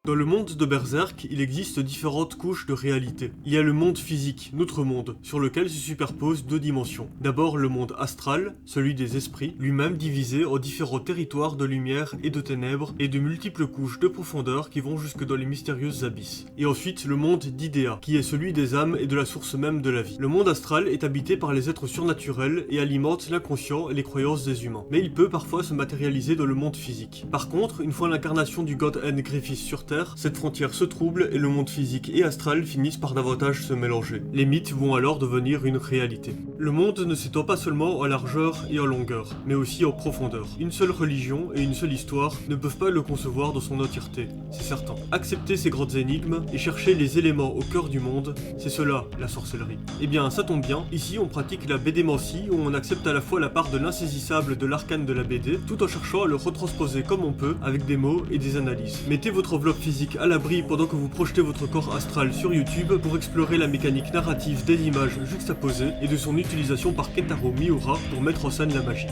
Dans le monde de Berserk, il existe différentes couches de réalité. Il y a le monde physique, notre monde, sur lequel se superposent deux dimensions. D'abord le monde astral, celui des esprits, lui-même divisé en différents territoires de lumière et de ténèbres, et de multiples couches de profondeur qui vont jusque dans les mystérieuses abysses. Et ensuite le monde d'Idea, qui est celui des âmes et de la source même de la vie. Le monde astral est habité par les êtres surnaturels et alimente l'inconscient et les croyances des humains. Mais il peut parfois se matérialiser dans le monde physique. Par contre, une fois l'incarnation du God N Griffith sur Terre, cette frontière se trouble et le monde physique et astral finissent par davantage se mélanger. Les mythes vont alors devenir une réalité. Le monde ne s'étend pas seulement en largeur et en longueur, mais aussi en profondeur. Une seule religion et une seule histoire ne peuvent pas le concevoir dans son entièreté, c'est certain. Accepter ces grandes énigmes et chercher les éléments au cœur du monde, c'est cela la sorcellerie. Eh bien ça tombe bien, ici on pratique la BD-mancie où on accepte à la fois la part de l'insaisissable de l'arcane de la BD, tout en cherchant à le retransposer comme on peut avec des mots et des analyses. Mettez votre enveloppe physique à l'abri pendant que vous projetez votre corps astral sur YouTube pour explorer la mécanique narrative des images juxtaposées et de son utilisation par Kentaro Miura pour mettre en scène la magie.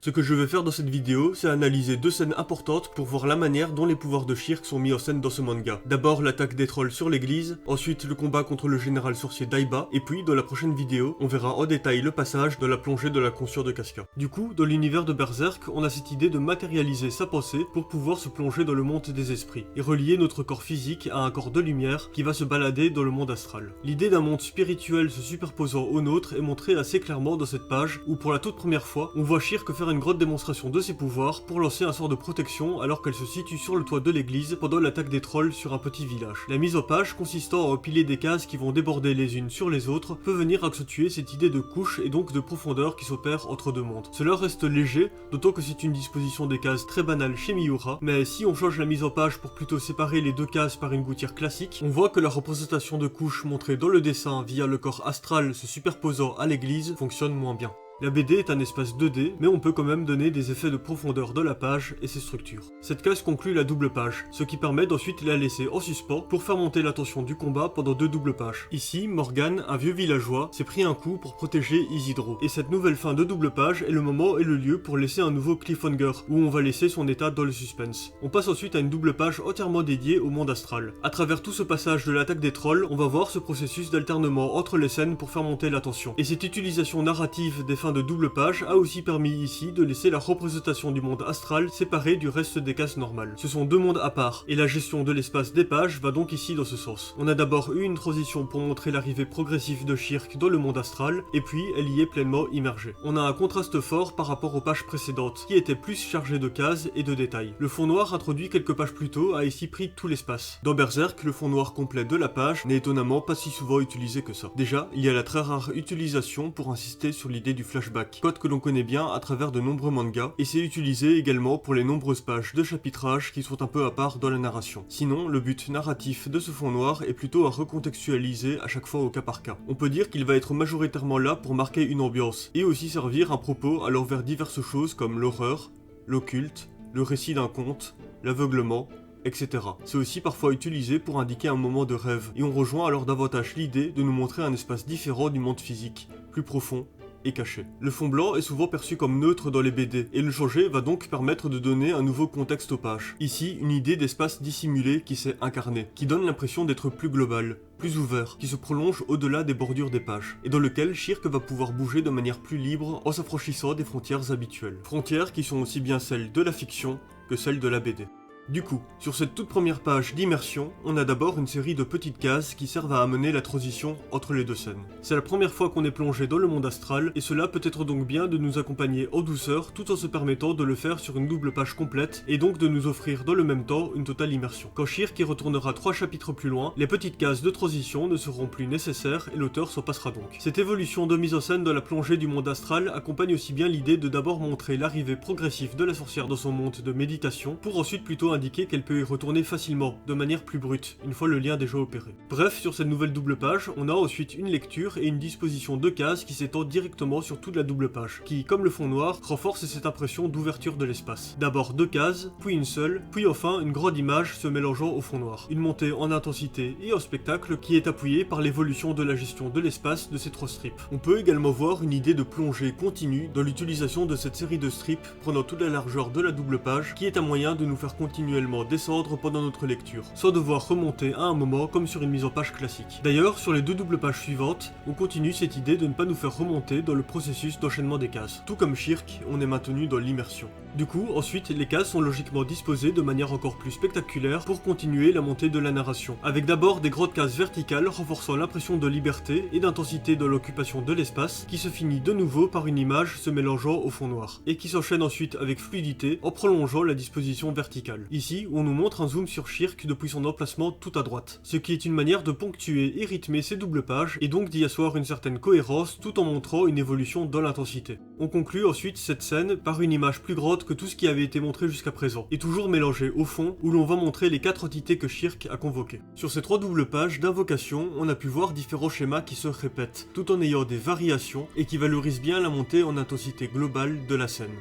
Ce que je vais faire dans cette vidéo, c'est analyser deux scènes importantes pour voir la manière dont les pouvoirs de Shirk sont mis en scène dans ce manga. D'abord l'attaque des trolls sur l'église, ensuite le combat contre le général sorcier Daiba, et puis dans la prochaine vidéo, on verra en détail le passage de la plongée de la conscience de Casca. Du coup, dans l'univers de Berserk, on a cette idée de matérialiser sa pensée pour pouvoir se plonger dans le monde des esprits, et relier notre corps physique à un corps de lumière qui va se balader dans le monde astral. L'idée d'un monde spirituel se superposant au nôtre est montrée assez clairement dans cette page, où pour la toute première fois, on voit Shirk faire une grosse démonstration de ses pouvoirs pour lancer un sort de protection alors qu'elle se situe sur le toit de l'église pendant l'attaque des trolls sur un petit village. La mise en page consistant à empiler des cases qui vont déborder les unes sur les autres peut venir accentuer cette idée de couche et donc de profondeur qui s'opère entre deux mondes. Cela reste léger, d'autant que c'est une disposition des cases très banale chez Miura, mais si on change la mise en page pour plutôt séparer les deux cases par une gouttière classique, on voit que la représentation de couches montrée dans le dessin via le corps astral se superposant à l'église fonctionne moins bien. La BD est un espace 2D, mais on peut quand même donner des effets de profondeur de la page et ses structures. Cette case conclut la double page, ce qui permet d'ensuite la laisser en suspens pour faire monter la tension du combat pendant deux doubles pages. Ici, Morgan, un vieux villageois, s'est pris un coup pour protéger Isidro. Et cette nouvelle fin de double page est le moment et le lieu pour laisser un nouveau cliffhanger, où on va laisser son état dans le suspense. On passe ensuite à une double page entièrement dédiée au monde astral. À travers tout ce passage de l'attaque des trolls, on va voir ce processus d'alternement entre les scènes pour faire monter la tension. Et cette utilisation narrative des fins de double page a aussi permis ici de laisser la représentation du monde astral séparée du reste des cases normales. Ce sont deux mondes à part, et la gestion de l'espace des pages va donc ici dans ce sens. On a d'abord eu une transition pour montrer l'arrivée progressive de Shirk dans le monde astral, et puis elle y est pleinement immergée. On a un contraste fort par rapport aux pages précédentes, qui étaient plus chargées de cases et de détails. Le fond noir introduit quelques pages plus tôt a ici pris tout l'espace. Dans Berserk, le fond noir complet de la page n'est étonnamment pas si souvent utilisé que ça. Déjà, il y a la très rare utilisation pour insister sur l'idée du flashback, code que l'on connaît bien à travers de nombreux mangas, et c'est utilisé également pour les nombreuses pages de chapitrage qui sont un peu à part dans la narration. Sinon, le but narratif de ce fond noir est plutôt à recontextualiser à chaque fois au cas par cas. On peut dire qu'il va être majoritairement là pour marquer une ambiance, et aussi servir un propos allant vers diverses choses comme l'horreur, l'occulte, le récit d'un conte, l'aveuglement, etc. C'est aussi parfois utilisé pour indiquer un moment de rêve, et on rejoint alors davantage l'idée de nous montrer un espace différent du monde physique, plus profond et caché. Le fond blanc est souvent perçu comme neutre dans les BD, et le changer va donc permettre de donner un nouveau contexte aux pages. Ici, une idée d'espace dissimulé qui s'est incarnée, qui donne l'impression d'être plus global, plus ouvert, qui se prolonge au-delà des bordures des pages, et dans lequel Shirk va pouvoir bouger de manière plus libre en s'affranchissant des frontières habituelles. Frontières qui sont aussi bien celles de la fiction que celles de la BD. Du coup, sur cette toute première page d'immersion, on a d'abord une série de petites cases qui servent à amener la transition entre les deux scènes. C'est la première fois qu'on est plongé dans le monde astral, et cela peut être donc bien de nous accompagner en douceur tout en se permettant de le faire sur une double page complète, et donc de nous offrir dans le même temps une totale immersion. Quand Shirk y retournera 3 chapitres plus loin, les petites cases de transition ne seront plus nécessaires et l'auteur s'en passera donc. Cette évolution de mise en scène dans la plongée du monde astral accompagne aussi bien l'idée de d'abord montrer l'arrivée progressive de la sorcière dans son monde de méditation, pour ensuite plutôt plutôt indiquer qu'elle peut y retourner facilement, de manière plus brute, une fois le lien déjà opéré. Bref, sur cette nouvelle double page, on a ensuite une lecture et une disposition de cases qui s'étend directement sur toute la double page, qui, comme le fond noir, renforce cette impression d'ouverture de l'espace. D'abord 2 cases, puis une seule, puis enfin une grande image se mélangeant au fond noir. Une montée en intensité et en spectacle qui est appuyée par l'évolution de la gestion de l'espace de ces 3 strips. On peut également voir une idée de plongée continue dans l'utilisation de cette série de strips prenant toute la largeur de la double page, qui est un moyen de nous faire continuellement descendre pendant notre lecture, sans devoir remonter à un moment comme sur une mise en page classique. D'ailleurs, sur les 2 doubles pages suivantes, on continue cette idée de ne pas nous faire remonter dans le processus d'enchaînement des cases. Tout comme Shirk, on est maintenu dans l'immersion. Du coup, ensuite, les cases sont logiquement disposées de manière encore plus spectaculaire pour continuer la montée de la narration, avec d'abord des grandes cases verticales renforçant l'impression de liberté et d'intensité dans l'occupation de l'espace, qui se finit de nouveau par une image se mélangeant au fond noir, et qui s'enchaîne ensuite avec fluidité en prolongeant la disposition verticale. Ici, on nous montre un zoom sur Shirk depuis son emplacement tout à droite, ce qui est une manière de ponctuer et rythmer ces doubles pages, et donc d'y asseoir une certaine cohérence tout en montrant une évolution dans l'intensité. On conclut ensuite cette scène par une image plus grande que tout ce qui avait été montré jusqu'à présent, et toujours mélangé au fond, où l'on va montrer les 4 entités que Shirk a convoquées. Sur ces 3 doubles pages d'invocation, on a pu voir différents schémas qui se répètent, tout en ayant des variations, et qui valorisent bien la montée en intensité globale de la scène.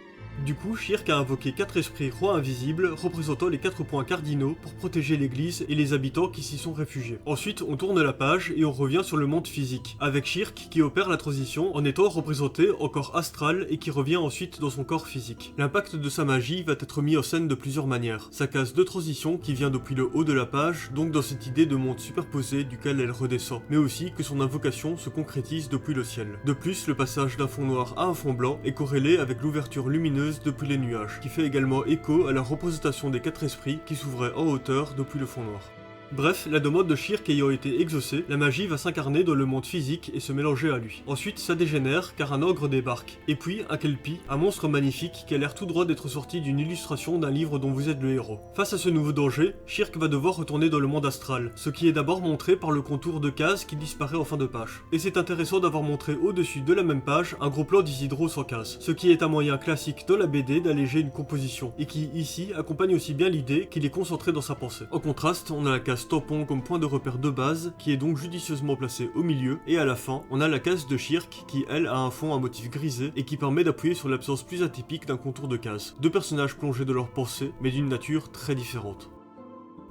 Du coup, Shirk a invoqué 4 esprits rois invisibles représentant les 4 points cardinaux pour protéger l'église et les habitants qui s'y sont réfugiés. Ensuite, on tourne la page et on revient sur le monde physique, avec Shirk qui opère la transition en étant représenté en corps astral et qui revient ensuite dans son corps physique. L'impact de sa magie va être mis en scène de plusieurs manières. Sa case de transition qui vient depuis le haut de la page, donc dans cette idée de monde superposé duquel elle redescend, mais aussi que son invocation se concrétise depuis le ciel. De plus, le passage d'un fond noir à un fond blanc est corrélé avec l'ouverture lumineuse depuis les nuages, qui fait également écho à la représentation des 4 esprits qui s'ouvraient en hauteur depuis le fond noir. Bref, la demande de Shirk ayant été exaucée, la magie va s'incarner dans le monde physique et se mélanger à lui. Ensuite, ça dégénère car un ogre débarque. Et puis, un Kelpie, un monstre magnifique qui a l'air tout droit d'être sorti d'une illustration d'un livre dont vous êtes le héros. Face à ce nouveau danger, Shirk va devoir retourner dans le monde astral, ce qui est d'abord montré par le contour de case qui disparaît en fin de page. Et c'est intéressant d'avoir montré au-dessus de la même page un gros plan d'Isidro sans case, ce qui est un moyen classique dans la BD d'alléger une composition, et qui, ici, accompagne aussi bien l'idée qu'il est concentré dans sa pensée. En contraste, on a la case tampon comme point de repère de base, qui est donc judicieusement placé au milieu, et à la fin, on a la case de Shirk qui, elle, a un fond à motif grisé, et qui permet d'appuyer sur l'absence plus atypique d'un contour de case. 2 personnages plongés dans leur pensée, mais d'une nature très différente.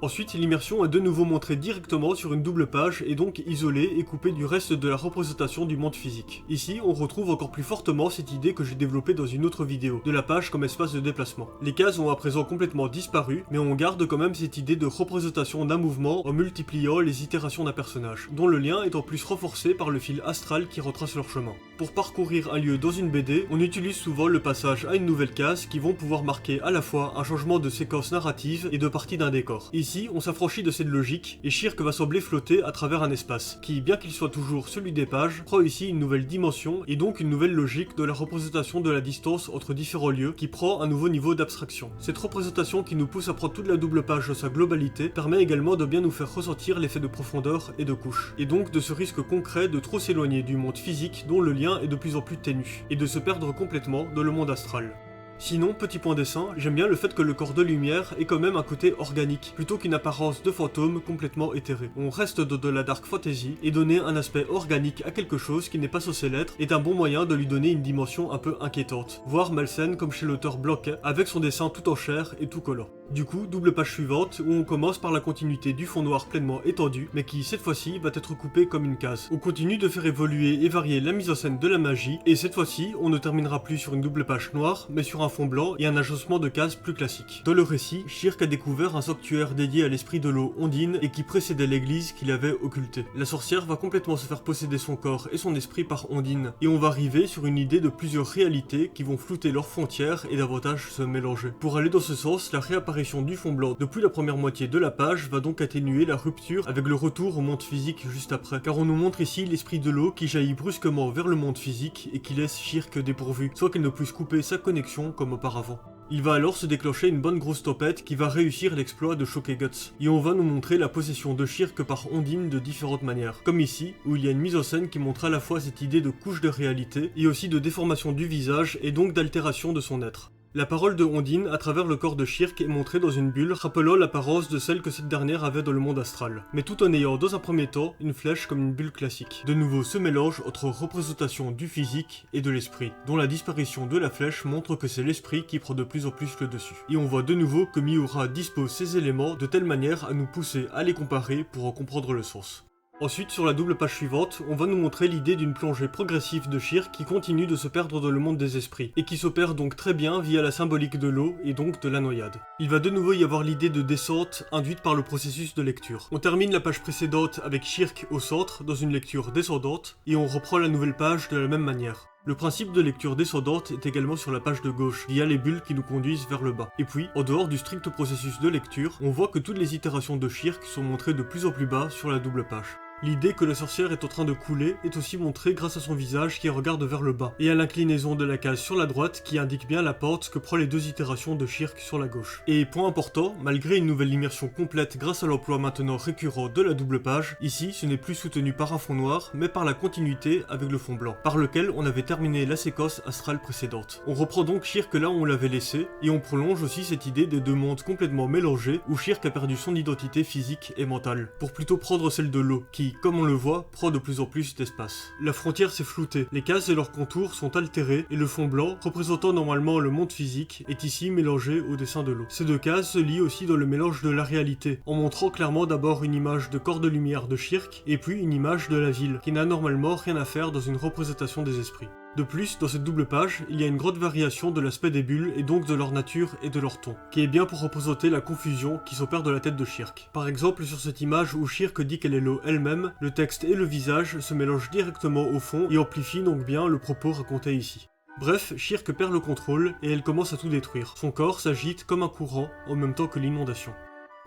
Ensuite, l'immersion est de nouveau montrée directement sur une double page et donc isolée et coupée du reste de la représentation du monde physique. Ici, on retrouve encore plus fortement cette idée que j'ai développée dans une autre vidéo, de la page comme espace de déplacement. Les cases ont à présent complètement disparu, mais on garde quand même cette idée de représentation d'un mouvement en multipliant les itérations d'un personnage, dont le lien est en plus renforcé par le fil astral qui retrace leur chemin. Pour parcourir un lieu dans une BD, on utilise souvent le passage à une nouvelle case qui vont pouvoir marquer à la fois un changement de séquence narrative et de partie d'un décor. Ici, on s'affranchit de cette logique, et Shirk va sembler flotter à travers un espace, qui, bien qu'il soit toujours celui des pages, prend ici une nouvelle dimension, et donc une nouvelle logique de la représentation de la distance entre différents lieux, qui prend un nouveau niveau d'abstraction. Cette représentation qui nous pousse à prendre toute la double page dans sa globalité, permet également de bien nous faire ressentir l'effet de profondeur et de couche, et donc de ce risque concret de trop s'éloigner du monde physique dont le lien est de plus en plus ténu, et de se perdre complètement dans le monde astral. Sinon, petit point dessin, j'aime bien le fait que le corps de lumière ait quand même un côté organique, plutôt qu'une apparence de fantôme complètement éthérée. On reste dans de la dark fantasy, et donner un aspect organique à quelque chose qui n'est pas censé l'être est un bon moyen de lui donner une dimension un peu inquiétante, voire malsaine comme chez l'auteur Bloch, avec son dessin tout en chair et tout collant. Du coup, double page suivante, où on commence par la continuité du fond noir pleinement étendu, mais qui, cette fois-ci, va être coupé comme une case. On continue de faire évoluer et varier la mise en scène de la magie, et cette fois-ci, on ne terminera plus sur une double page noire, mais sur un fond blanc et un agencement de cases plus classique. Dans le récit, Shirk a découvert un sanctuaire dédié à l'esprit de l'eau Ondine et qui précédait l'église qu'il avait occultée. La sorcière va complètement se faire posséder son corps et son esprit par Ondine, et on va arriver sur une idée de plusieurs réalités qui vont flouter leurs frontières et davantage se mélanger. Pour aller dans ce sens, la réapparition du fond blanc depuis la première moitié de la page va donc atténuer la rupture avec le retour au monde physique juste après, car on nous montre ici l'esprit de l'eau qui jaillit brusquement vers le monde physique et qui laisse Shirk dépourvu, soit qu'elle ne puisse couper sa connexion comme auparavant. Il va alors se déclencher une bonne grosse tempête qui va réussir l'exploit de choquer Guts, et on va nous montrer la possession de Shirk par Ondine de différentes manières, comme ici, où il y a une mise en scène qui montre à la fois cette idée de couche de réalité, et aussi de déformation du visage et donc d'altération de son être. La parole de Ondine à travers le corps de Shirk est montrée dans une bulle rappelant l'apparence de celle que cette dernière avait dans le monde astral, mais tout en ayant dans un premier temps une flèche comme une bulle classique. De nouveau ce mélange entre représentation du physique et de l'esprit, dont la disparition de la flèche montre que c'est l'esprit qui prend de plus en plus le dessus. Et on voit de nouveau que Miura dispose ces éléments de telle manière à nous pousser à les comparer pour en comprendre le sens. Ensuite, sur la double page suivante, on va nous montrer l'idée d'une plongée progressive de Shirk qui continue de se perdre dans le monde des esprits, et qui s'opère donc très bien via la symbolique de l'eau et donc de la noyade. Il va de nouveau y avoir l'idée de descente induite par le processus de lecture. On termine la page précédente avec Shirk au centre, dans une lecture descendante, et on reprend la nouvelle page de la même manière. Le principe de lecture descendante est également sur la page de gauche, via les bulles qui nous conduisent vers le bas. Et puis, en dehors du strict processus de lecture, on voit que toutes les itérations de Shirk sont montrées de plus en plus bas sur la double page. L'idée que la sorcière est en train de couler est aussi montrée grâce à son visage qui regarde vers le bas, et à l'inclinaison de la case sur la droite qui indique bien la pente que prend les deux itérations de Shirk sur la gauche. Et point important, malgré une nouvelle immersion complète grâce à l'emploi maintenant récurrent de la double page, ici ce n'est plus soutenu par un fond noir, mais par la continuité avec le fond blanc, par lequel on avait terminé la séquence astrale précédente. On reprend donc Shirk là où on l'avait laissé, et on prolonge aussi cette idée des deux mondes complètement mélangés, où Shirk a perdu son identité physique et mentale, pour plutôt prendre celle de l'eau, qui, comme on le voit, prend de plus en plus d'espace. La frontière s'est floutée, les cases et leurs contours sont altérés, et le fond blanc, représentant normalement le monde physique, est ici mélangé au dessin de l'eau. Ces deux cases se lient aussi dans le mélange de la réalité, en montrant clairement d'abord une image de corps de lumière de Shirk, et puis une image de la ville, qui n'a normalement rien à faire dans une représentation des esprits. De plus, dans cette double page, il y a une grande variation de l'aspect des bulles et donc de leur nature et de leur ton, qui est bien pour représenter la confusion qui s'opère de la tête de Shirk. Par exemple, sur cette image où Shirk dit qu'elle est l'eau elle-même, le texte et le visage se mélangent directement au fond et amplifient donc bien le propos raconté ici. Bref, Shirk perd le contrôle et elle commence à tout détruire. Son corps s'agite comme un courant en même temps que l'inondation.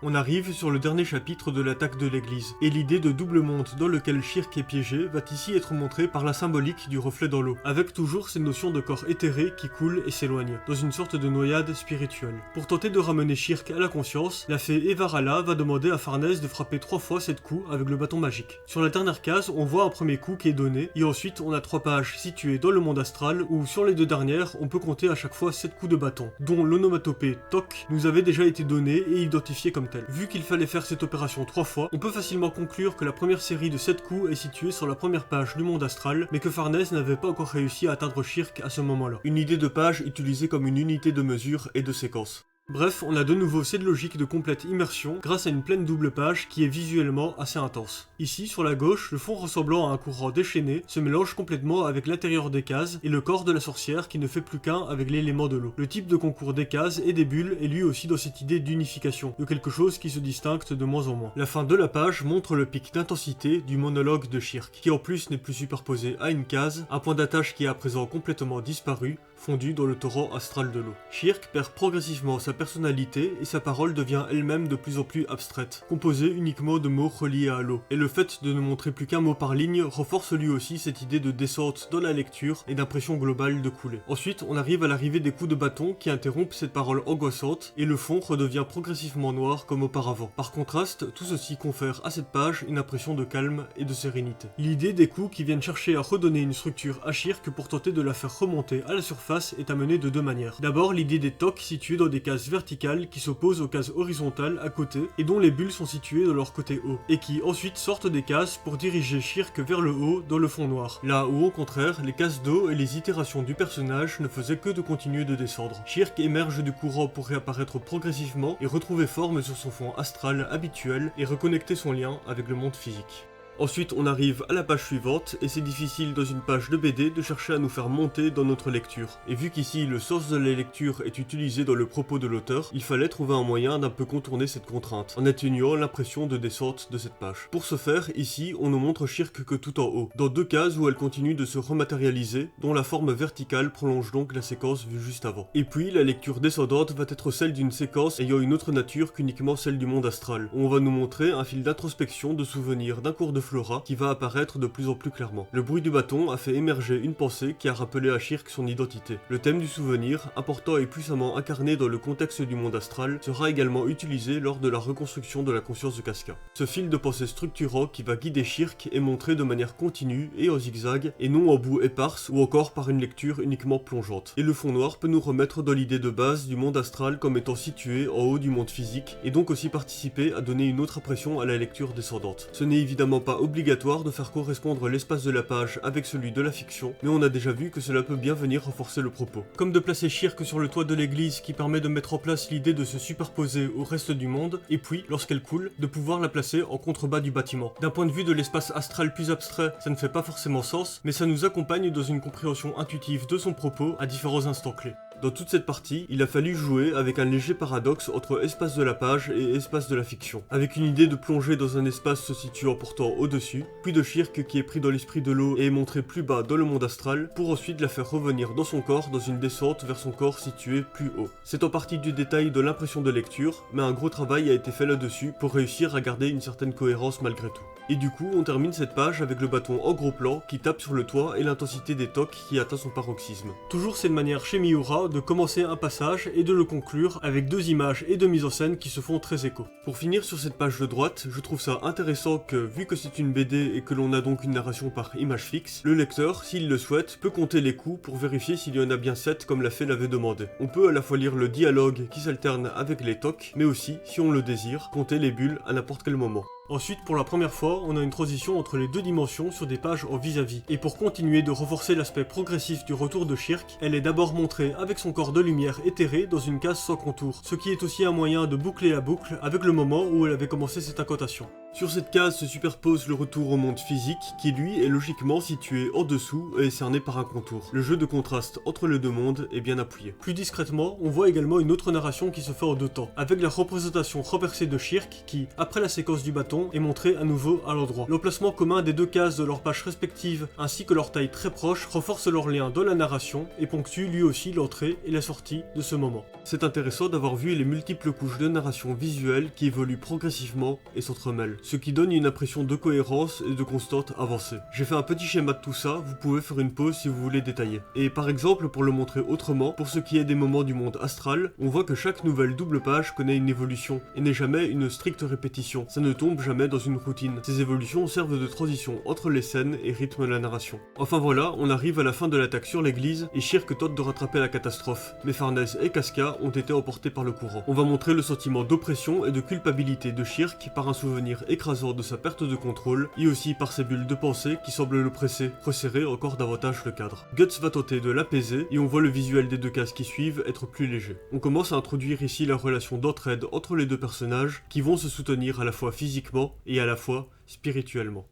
On arrive sur le dernier chapitre de l'attaque de l'église, et l'idée de double monde dans lequel Shirk est piégé va ici être montrée par la symbolique du reflet dans l'eau, avec toujours cette notion de corps éthéré qui coule et s'éloigne, dans une sorte de noyade spirituelle. Pour tenter de ramener Shirk à la conscience, la fée Evarala va demander à Farnèse de frapper 3 fois 7 coups avec le bâton magique. Sur la dernière case, on voit un premier coup qui est donné, et ensuite on a 3 pages situées dans le monde astral, où sur les 2 dernières, on peut compter à chaque fois 7 coups de bâton, dont l'onomatopée Tok nous avait déjà été donnée et identifiée comme telle. Vu qu'il fallait faire cette opération 3 fois, on peut facilement conclure que la première série de 7 coups est située sur la première page du monde astral, mais que Farnèse n'avait pas encore réussi à atteindre Shirk à ce moment-là. Une idée de page utilisée comme une unité de mesure et de séquence. Bref, on a de nouveau cette logique de complète immersion grâce à une pleine double page qui est visuellement assez intense. Ici, sur la gauche, le fond ressemblant à un courant déchaîné se mélange complètement avec l'intérieur des cases et le corps de la sorcière qui ne fait plus qu'un avec l'élément de l'eau. Le type de concours des cases et des bulles est lui aussi dans cette idée d'unification, de quelque chose qui se distingue de moins en moins. La fin de la page montre le pic d'intensité du monologue de Shirk, qui en plus n'est plus superposé à une case, un point d'attache qui est à présent complètement disparu, fondu dans le torrent astral de l'eau. Shirk perd progressivement sa personnalité et sa parole devient elle-même de plus en plus abstraite, composée uniquement de mots reliés à l'eau. Et le fait de ne montrer plus qu'un mot par ligne renforce lui aussi cette idée de descente dans la lecture et d'impression globale de couler. Ensuite, on arrive à l'arrivée des coups de bâton qui interrompent cette parole angoissante et le fond redevient progressivement noir comme auparavant. Par contraste, tout ceci confère à cette page une impression de calme et de sérénité. L'idée des coups qui viennent chercher à redonner une structure à Shirk pour tenter de la faire remonter à la surface est amenée de 2 manières. D'abord, l'idée des tocs situés dans des cases verticales qui s'opposent aux cases horizontales à côté et dont les bulles sont situées dans leur côté haut, et qui ensuite sortent des cases pour diriger Shirk vers le haut dans le fond noir. Là où au contraire, les cases d'eau et les itérations du personnage ne faisaient que de continuer de descendre. Shirk émerge du courant pour réapparaître progressivement et retrouver forme sur son fond astral habituel et reconnecter son lien avec le monde physique. Ensuite, on arrive à la page suivante, et c'est difficile dans une page de BD de chercher à nous faire monter dans notre lecture. Et vu qu'ici, le sens de la lecture est utilisé dans le propos de l'auteur, il fallait trouver un moyen d'un peu contourner cette contrainte, en atténuant l'impression de descente de cette page. Pour ce faire, ici, on ne montre Shirk que tout en haut, dans 2 cases où elle continue de se rematérialiser, dont la forme verticale prolonge donc la séquence vue juste avant. Et puis, la lecture descendante va être celle d'une séquence ayant une autre nature qu'uniquement celle du monde astral, où on va nous montrer un fil d'introspection de souvenirs d'un cours de Flora qui va apparaître de plus en plus clairement. Le bruit du bâton a fait émerger une pensée qui a rappelé à Shirk son identité. Le thème du souvenir, important et puissamment incarné dans le contexte du monde astral, sera également utilisé lors de la reconstruction de la conscience de Casca. Ce fil de pensée structurant qui va guider Shirk est montré de manière continue et en zigzag, et non en bout éparse ou encore par une lecture uniquement plongeante. Et le fond noir peut nous remettre dans l'idée de base du monde astral comme étant situé en haut du monde physique, et donc aussi participer à donner une autre impression à la lecture descendante. Ce n'est évidemment pas obligatoire de faire correspondre l'espace de la page avec celui de la fiction, mais on a déjà vu que cela peut bien venir renforcer le propos. Comme de placer Shirk sur le toit de l'église qui permet de mettre en place l'idée de se superposer au reste du monde, et puis, lorsqu'elle coule, de pouvoir la placer en contrebas du bâtiment. D'un point de vue de l'espace astral plus abstrait, ça ne fait pas forcément sens, mais ça nous accompagne dans une compréhension intuitive de son propos à différents instants clés. Dans toute cette partie, il a fallu jouer avec un léger paradoxe entre espace de la page et espace de la fiction, avec une idée de plonger dans un espace se situant pourtant au-dessus, puis de Shirk qui est pris dans l'esprit de l'eau et est montré plus bas dans le monde astral, pour ensuite la faire revenir dans son corps dans une descente vers son corps situé plus haut. C'est en partie du détail de l'impression de lecture, mais un gros travail a été fait là-dessus pour réussir à garder une certaine cohérence malgré tout. Et du coup, on termine cette page avec le bâton en gros plan qui tape sur le toit et l'intensité des tocs qui atteint son paroxysme. Toujours cette manière chez Miura de commencer un passage et de le conclure avec deux images et deux mises en scène qui se font très écho. Pour finir sur cette page de droite, je trouve ça intéressant que, vu que c'est une BD et que l'on a donc une narration par image fixe, le lecteur, s'il le souhaite, peut compter les coups pour vérifier s'il y en a bien 7 comme la fée l'avait demandé. On peut à la fois lire le dialogue qui s'alterne avec les tocs, mais aussi, si on le désire, compter les bulles à n'importe quel moment. Ensuite, pour la première fois, on a une transition entre les deux dimensions sur des pages en vis-à-vis. Et pour continuer de renforcer l'aspect progressif du retour de Shirk, elle est d'abord montrée avec son corps de lumière éthéré dans une case sans contour, ce qui est aussi un moyen de boucler la boucle avec le moment où elle avait commencé cette incantation. Sur cette case se superpose le retour au monde physique, qui lui est logiquement situé en dessous et est cerné par un contour. Le jeu de contraste entre les deux mondes est bien appuyé. Plus discrètement, on voit également une autre narration qui se fait en deux temps, avec la représentation renversée de Shirk qui, après la séquence du bâton, est montrée à nouveau à l'endroit. L'emplacement commun des deux cases de leurs pages respectives, ainsi que leur taille très proche, renforce leur lien dans la narration et ponctue lui aussi l'entrée et la sortie de ce moment. C'est intéressant d'avoir vu les multiples couches de narration visuelle qui évoluent progressivement et s'entremêlent, ce qui donne une impression de cohérence et de constante avancée. J'ai fait un petit schéma de tout ça, vous pouvez faire une pause si vous voulez détailler. Et par exemple, pour le montrer autrement, pour ce qui est des moments du monde astral, on voit que chaque nouvelle double page connaît une évolution, et n'est jamais une stricte répétition, ça ne tombe jamais dans une routine. Ces évolutions servent de transition entre les scènes et rythment la narration. Enfin voilà, on arrive à la fin de l'attaque sur l'église, et Shirk tente de rattraper la catastrophe, mais Farnèse et Casca ont été emportés par le courant. On va montrer le sentiment d'oppression et de culpabilité de Shirk par un souvenir écrasant de sa perte de contrôle, et aussi par ses bulles de pensée qui semblent le presser, resserrer encore davantage le cadre. Guts va tenter de l'apaiser, et on voit le visuel des deux cases qui suivent être plus léger. On commence à introduire ici la relation d'entraide entre les deux personnages, qui vont se soutenir à la fois physiquement et à la fois spirituellement.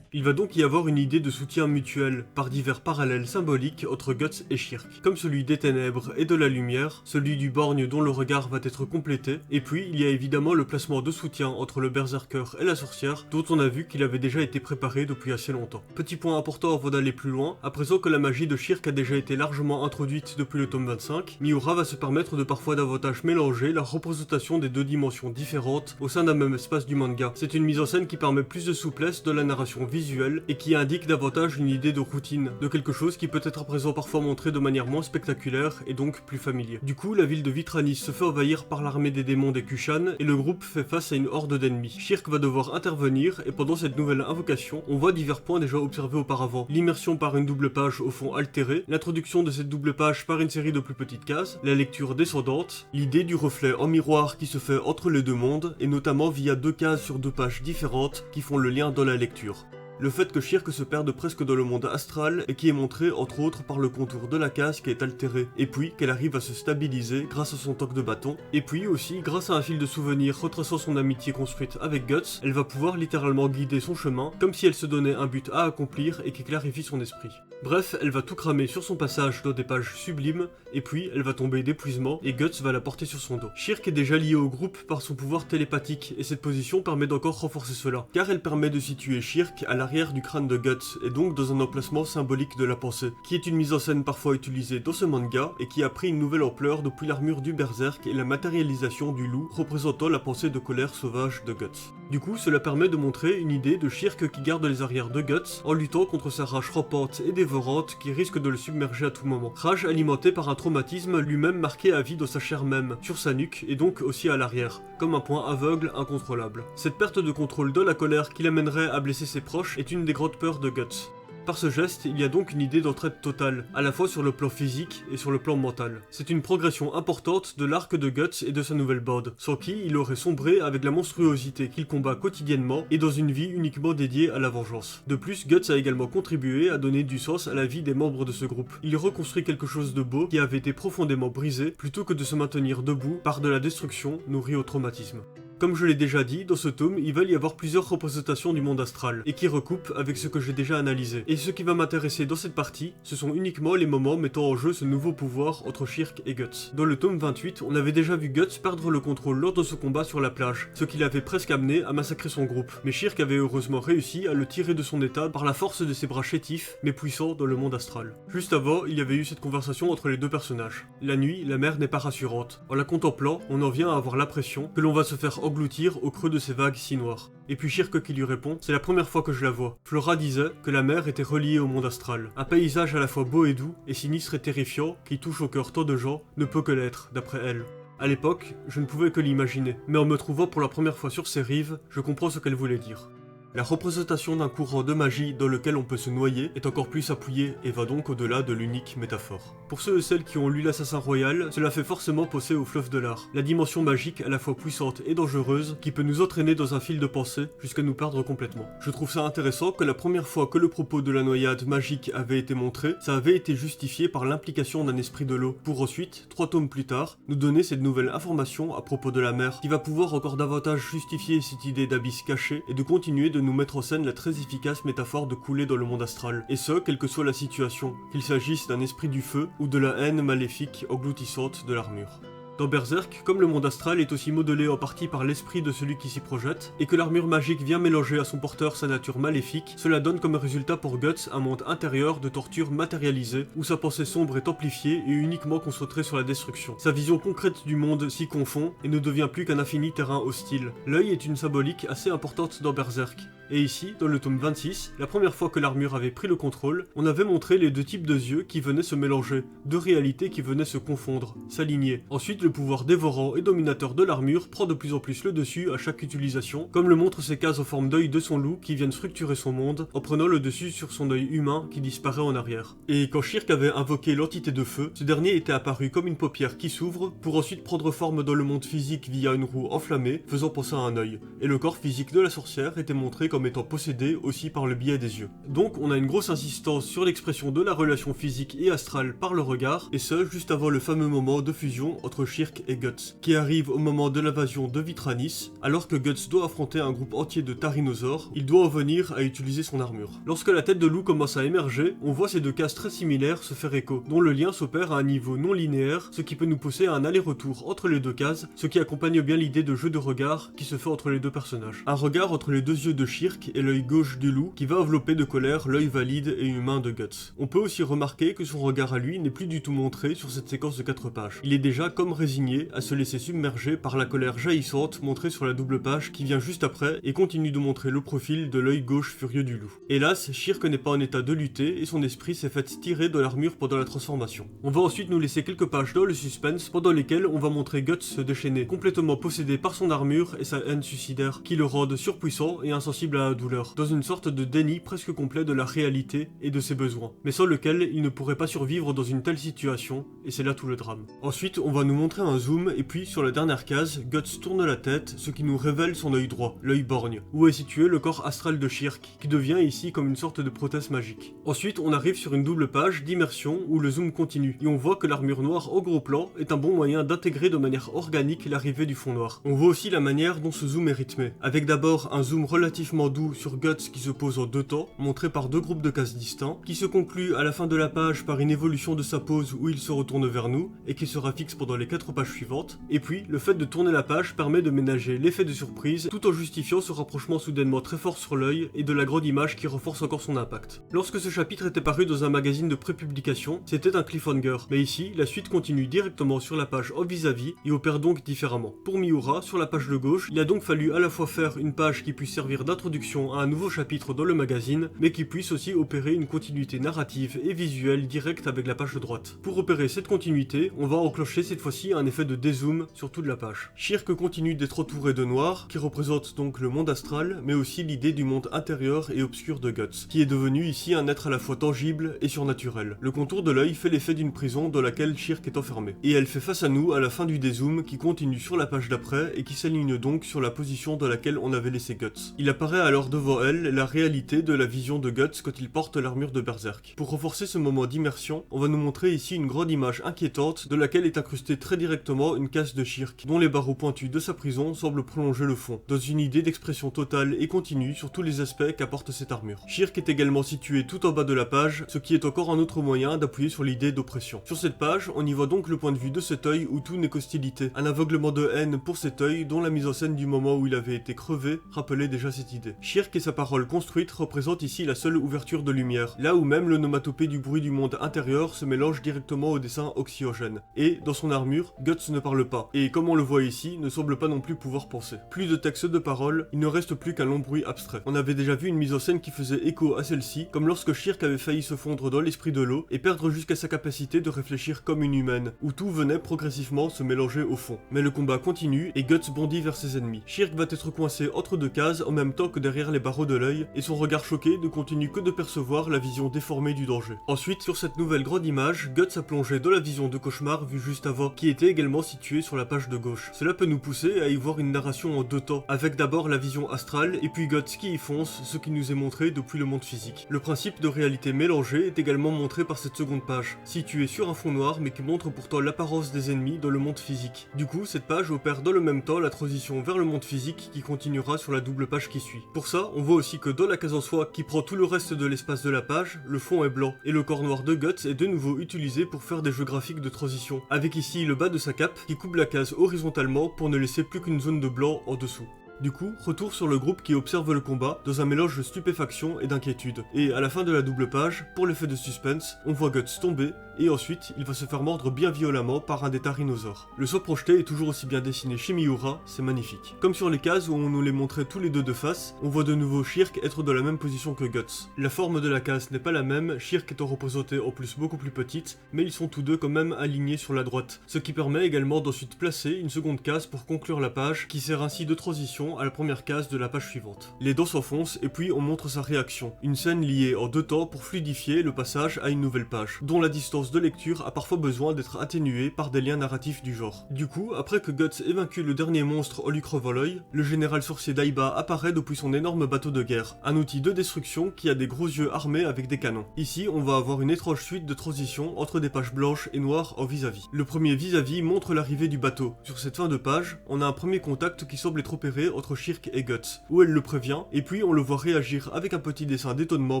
Il va donc y avoir une idée de soutien mutuel, par divers parallèles symboliques entre Guts et Shirk, comme celui des ténèbres et de la lumière, celui du borgne dont le regard va être complété, et puis il y a évidemment le placement de soutien entre le berserker et la sorcière, dont on a vu qu'il avait déjà été préparé depuis assez longtemps. Petit point important avant d'aller plus loin, à présent que la magie de Shirk a déjà été largement introduite depuis le tome 25, Miura va se permettre de parfois davantage mélanger la représentation des deux dimensions différentes au sein d'un même espace du manga. C'est une mise en scène qui permet plus de souplesse de la narration visuelle et qui indique davantage une idée de routine, de quelque chose qui peut être à présent parfois montré de manière moins spectaculaire et donc plus familier. Du coup, la ville de Vitranis se fait envahir par l'armée des démons des Kushan et le groupe fait face à une horde d'ennemis. Shirk va devoir intervenir et pendant cette nouvelle invocation, on voit divers points déjà observés auparavant. L'immersion par une double page au fond altéré, l'introduction de cette double page par une série de plus petites cases, la lecture descendante, l'idée du reflet en miroir qui se fait entre les deux mondes et notamment via deux cases sur deux pages différentes qui font le lien dans la lecture. Le fait que Shirk se perde presque dans le monde astral et qui est montré entre autres par le contour de la case qui est altéré, et puis qu'elle arrive à se stabiliser grâce à son toc de bâton, et puis aussi grâce à un fil de souvenirs retraçant son amitié construite avec Guts, elle va pouvoir littéralement guider son chemin comme si elle se donnait un but à accomplir et qui clarifie son esprit. Bref, elle va tout cramer sur son passage dans des pages sublimes, et puis elle va tomber d'épuisement et Guts va la porter sur son dos. Shirk est déjà lié au groupe par son pouvoir télépathique et cette position permet d'encore renforcer cela, car elle permet de situer Shirk à l'arrière l'arrière du crâne de Guts, et donc dans un emplacement symbolique de la pensée, qui est une mise en scène parfois utilisée dans ce manga et qui a pris une nouvelle ampleur depuis l'armure du berserk et la matérialisation du loup représentant la pensée de colère sauvage de Guts. Du coup, cela permet de montrer une idée de Shirk qui garde les arrières de Guts en luttant contre sa rage rampante et dévorante qui risque de le submerger à tout moment. Rage alimentée par un traumatisme lui-même marqué à vie dans sa chair même, sur sa nuque et donc aussi à l'arrière, comme un point aveugle incontrôlable. Cette perte de contrôle de la colère qui l'amènerait à blesser ses proches est une des grandes peurs de Guts. Par ce geste, il y a donc une idée d'entraide totale, à la fois sur le plan physique et sur le plan mental. C'est une progression importante de l'arc de Guts et de sa nouvelle bande, sans qui il aurait sombré avec la monstruosité qu'il combat quotidiennement et dans une vie uniquement dédiée à la vengeance. De plus, Guts a également contribué à donner du sens à la vie des membres de ce groupe. Il reconstruit quelque chose de beau qui avait été profondément brisé, plutôt que de se maintenir debout par de la destruction nourrie au traumatisme. Comme je l'ai déjà dit, dans ce tome, il va y avoir plusieurs représentations du monde astral, et qui recoupent avec ce que j'ai déjà analysé. Et ce qui va m'intéresser dans cette partie, ce sont uniquement les moments mettant en jeu ce nouveau pouvoir entre Shirk et Guts. Dans le tome 28, on avait déjà vu Guts perdre le contrôle lors de ce combat sur la plage, ce qui l'avait presque amené à massacrer son groupe. Mais Shirk avait heureusement réussi à le tirer de son état par la force de ses bras chétifs, mais puissants dans le monde astral. Juste avant, il y avait eu cette conversation entre les deux personnages. La nuit, la mer n'est pas rassurante. En la contemplant, on en vient à avoir l'impression que l'on va se faire engloutir au creux de ces vagues si noires. Et puis Shirk qui lui répond, c'est la première fois que je la vois. Flora disait que la mer était reliée au monde astral. Un paysage à la fois beau et doux, et sinistre et terrifiant, qui touche au cœur tant de gens, ne peut que l'être, d'après elle. À l'époque, je ne pouvais que l'imaginer, mais en me trouvant pour la première fois sur ces rives, je comprends ce qu'elle voulait dire. La représentation d'un courant de magie dans lequel on peut se noyer est encore plus appuyée et va donc au-delà de l'unique métaphore. Pour ceux et celles qui ont lu l'Assassin Royal, cela fait forcément penser au fleuve de l'art, la dimension magique à la fois puissante et dangereuse qui peut nous entraîner dans un fil de pensée jusqu'à nous perdre complètement. Je trouve ça intéressant que la première fois que le propos de la noyade magique avait été montré, ça avait été justifié par l'implication d'un esprit de l'eau, pour ensuite, 3 tomes plus tard, nous donner cette nouvelle information à propos de la mer, qui va pouvoir encore davantage justifier cette idée d'abysse caché et de continuer de nous mettre en scène la très efficace métaphore de couler dans le monde astral, et ce, quelle que soit la situation, qu'il s'agisse d'un esprit du feu ou de la haine maléfique engloutissante de l'armure. Dans Berserk, comme le monde astral est aussi modelé en partie par l'esprit de celui qui s'y projette, et que l'armure magique vient mélanger à son porteur sa nature maléfique, cela donne comme résultat pour Guts un monde intérieur de torture matérialisée, où sa pensée sombre est amplifiée et uniquement concentrée sur la destruction. Sa vision concrète du monde s'y confond et ne devient plus qu'un infini terrain hostile. L'œil est une symbolique assez importante dans Berserk. Et ici, dans le tome 26, la première fois que l'armure avait pris le contrôle, on avait montré les deux types de yeux qui venaient se mélanger, deux réalités qui venaient se confondre, s'aligner. Ensuite, le pouvoir dévorant et dominateur de l'armure prend de plus en plus le dessus à chaque utilisation, comme le montrent ces cases en forme d'œil de son loup qui viennent structurer son monde, en prenant le dessus sur son œil humain qui disparaît en arrière. Et quand Shirk avait invoqué l'entité de feu, ce dernier était apparu comme une paupière qui s'ouvre, pour ensuite prendre forme dans le monde physique via une roue enflammée, faisant penser à un œil. Et le corps physique de la sorcière était montré comme étant possédé aussi par le biais des yeux. Donc on a une grosse insistance sur l'expression de la relation physique et astrale par le regard, et ce juste avant le fameux moment de fusion entre Shirk et Guts, qui arrive au moment de l'invasion de Vitranis. Alors que Guts doit affronter un groupe entier de Tarinosaures, il doit en venir à utiliser son armure. Lorsque la tête de loup commence à émerger, on voit ces deux cases très similaires se faire écho, dont le lien s'opère à un niveau non linéaire, ce qui peut nous pousser à un aller-retour entre les deux cases, ce qui accompagne bien l'idée de jeu de regard qui se fait entre les deux personnages. Un regard entre les deux yeux de Shirk et l'œil gauche du loup qui va envelopper de colère l'œil valide et humain de Guts. On peut aussi remarquer que son regard à lui n'est plus du tout montré sur cette séquence de 4 pages. Il est déjà comme résigné à se laisser submerger par la colère jaillissante montrée sur la double page qui vient juste après et continue de montrer le profil de l'œil gauche furieux du loup. Hélas, Shirk n'est pas en état de lutter et son esprit s'est fait tirer de l'armure pendant la transformation. On va ensuite nous laisser quelques pages dans le suspense pendant lesquelles on va montrer Guts se déchaîner, complètement possédé par son armure et sa haine suicidaire qui le rendent surpuissant et insensible à la douleur, dans une sorte de déni presque complet de la réalité et de ses besoins, mais sans lequel il ne pourrait pas survivre dans une telle situation, et c'est là tout le drame. Ensuite, on va nous montrer un zoom, et puis sur la dernière case, Guts tourne la tête, ce qui nous révèle son œil droit, l'œil borgne, où est situé le corps astral de Shirk, qui devient ici comme une sorte de prothèse magique. Ensuite, on arrive sur une double page d'immersion où le zoom continue, et on voit que l'armure noire au gros plan est un bon moyen d'intégrer de manière organique l'arrivée du fond noir. On voit aussi la manière dont ce zoom est rythmé, avec d'abord un zoom relativement doux sur Guts qui se pose en 2 temps, montré par 2 groupes de cases distincts, qui se conclut à la fin de la page par une évolution de sa pose où il se retourne vers nous et qui sera fixe pendant les 4 pages suivantes. Et puis, le fait de tourner la page permet de ménager l'effet de surprise tout en justifiant ce rapprochement soudainement très fort sur l'œil et de la grande image qui renforce encore son impact. Lorsque ce chapitre était paru dans un magazine de prépublication, c'était un cliffhanger, mais ici, la suite continue directement sur la page en vis-à-vis et opère donc différemment. Pour Miura, sur la page de gauche, il a donc fallu à la fois faire une page qui puisse servir d'introduction à un nouveau chapitre dans le magazine, mais qui puisse aussi opérer une continuité narrative et visuelle directe avec la page de droite. Pour opérer cette continuité, on va enclencher cette fois-ci un effet de dézoom sur toute la page. Shirk continue d'être entouré de noir, qui représente donc le monde astral, mais aussi l'idée du monde intérieur et obscur de Guts, qui est devenu ici un être à la fois tangible et surnaturel. Le contour de l'œil fait l'effet d'une prison dans laquelle Shirk est enfermé. Et elle fait face à nous à la fin du dézoom qui continue sur la page d'après et qui s'aligne donc sur la position dans laquelle on avait laissé Guts. Il apparaît alors devant elle la réalité de la vision de Guts quand il porte l'armure de Berserk. Pour renforcer ce moment d'immersion, on va nous montrer ici une grande image inquiétante de laquelle est incrustée très directement une case de Shirk, dont les barreaux pointus de sa prison semblent prolonger le fond, dans une idée d'expression totale et continue sur tous les aspects qu'apporte cette armure. Shirk est également situé tout en bas de la page, ce qui est encore un autre moyen d'appuyer sur l'idée d'oppression. Sur cette page, on y voit donc le point de vue de cet œil où tout n'est qu'hostilité, un aveuglement de haine pour cet œil dont la mise en scène du moment où il avait été crevé rappelait déjà cette idée. Shirk et sa parole construite représentent ici la seule ouverture de lumière, là où même l'onomatopée du bruit du monde intérieur se mélange directement au dessin oxygène. Et, dans son armure, Guts ne parle pas, et comme on le voit ici, ne semble pas non plus pouvoir penser. Plus de texte de parole, il ne reste plus qu'un long bruit abstrait. On avait déjà vu une mise en scène qui faisait écho à celle-ci, comme lorsque Shirk avait failli se fondre dans l'esprit de l'eau et perdre jusqu'à sa capacité de réfléchir comme une humaine, où tout venait progressivement se mélanger au fond. Mais le combat continue et Guts bondit vers ses ennemis. Shirk va être coincé entre 2 cases en même temps que derrière les barreaux de l'œil, et son regard choqué ne continue que de percevoir la vision déformée du danger. Ensuite, sur cette nouvelle grande image, Guts a plongé dans la vision de cauchemar vue juste avant, qui était également située sur la page de gauche. Cela peut nous pousser à y voir une narration en 2 temps, avec d'abord la vision astrale et puis Guts qui y fonce, ce qui nous est montré depuis le monde physique. Le principe de réalité mélangée est également montré par cette seconde page, située sur un fond noir mais qui montre pourtant l'apparence des ennemis dans le monde physique. Du coup, cette page opère dans le même temps la transition vers le monde physique qui continuera sur la double page qui suit. Pour ça, on voit aussi que dans la case en soi qui prend tout le reste de l'espace de la page, le fond est blanc, et le corps noir de Guts est de nouveau utilisé pour faire des jeux graphiques de transition, avec ici le bas de sa cape qui coupe la case horizontalement pour ne laisser plus qu'une zone de blanc en dessous. Du coup, retour sur le groupe qui observe le combat dans un mélange de stupéfaction et d'inquiétude. Et à la fin de la double page, pour l'effet de suspense, on voit Guts tomber et ensuite il va se faire mordre bien violemment par un des Tarinosaures. Le saut projeté est toujours aussi bien dessiné chez Miura, c'est magnifique. Comme sur les cases où on nous les montrait tous les deux de face, on voit de nouveau Shirk être dans la même position que Guts. La forme de la case n'est pas la même, Shirk étant représenté en plus beaucoup plus petite, mais ils sont tous deux quand même alignés sur la droite, ce qui permet également d'ensuite placer une seconde case pour conclure la page, qui sert ainsi de transition à la première case de la page suivante. Les dents s'enfoncent et puis on montre sa réaction, une scène liée en 2 temps pour fluidifier le passage à une nouvelle page, dont la distance de lecture a parfois besoin d'être atténuée par des liens narratifs du genre. Du coup, après que Guts ait vaincu le dernier monstre en lui crevant l'œil, le général sorcier Daiba apparaît depuis son énorme bateau de guerre, un outil de destruction qui a des gros yeux armés avec des canons. Ici, on va avoir une étrange suite de transitions entre des pages blanches et noires en vis-à-vis. Le premier vis-à-vis montre l'arrivée du bateau. Sur cette fin de page, on a un premier contact qui semble être opéré entre Shirk et Guts, où elle le prévient, et puis on le voit réagir avec un petit dessin d'étonnement